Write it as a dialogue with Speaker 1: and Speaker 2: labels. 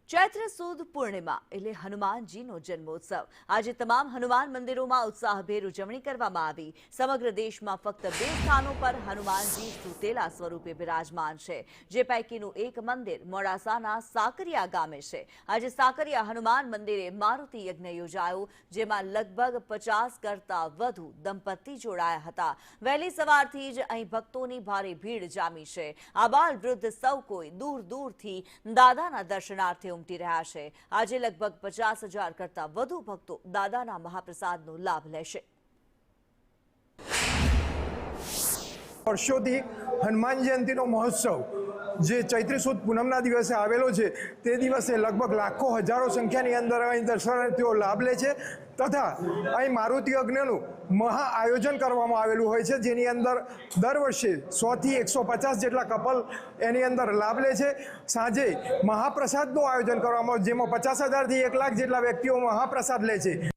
Speaker 1: ચૈત્ર સુદ પૂર્ણિમા એટલે હનુમાનજીનો જન્મોત્સવ। આજે તમામ હનુમાન મંદિરોમાં ઉત્સાહભેર ઉજવણી કરવામાં આવી। સમગ્ર દેશમાં ફક્ત 2 સ્થાનો પર હનુમાનજી સુતેલા સ્વરૂપે બિરાજમાન છે, જે પૈકીનું એક મંદિર મોડાસાના સાકરિયા ગામે છે। આજે સાકરિયા હનુમાન મંદિરે મારુતિ યજ્ઞ યોજાયો, જેમાં લગભગ 50 કરતાં વધુ દંપતી જોડાયા હતા। વહેલી સવારથી જ અહીં ભક્તોની ભારે ભીડ જામી છે। આબાલ વૃદ્ધ સૌ કોઈ દૂર દૂરથી દાદાના દર્શનાર્થે ઉમટી રહ્યા છે। આજે લગભગ 50,000 કરતાં વધુ ભક્તો દાદાના મહાપ્રસાદનો લાભ લેશે।
Speaker 2: વર્ષોથી હનુમાન જયંતિનો મહોત્સવ જે ચૈત્રી સુદ પૂનમના દિવસે આવેલો છે, તે દિવસે લગભગ લાખો હજારો સંખ્યાની અંદર અહીં દર્શનાર્થીઓ લાભ લે છે તથા અહીં મારુતિ યજ્ઞનું મહા આયોજન કરવામાં આવેલું હોય છે, જેની અંદર દર વર્ષે 100થી 150 જેટલા કપલ એની અંદર લાભ લે છે। સાંજે મહાપ્રસાદનું આયોજન કરવામાં, જેમાં 50,000થી 1 લાખ જેટલા વ્યક્તિઓ મહાપ્રસાદ લે છે।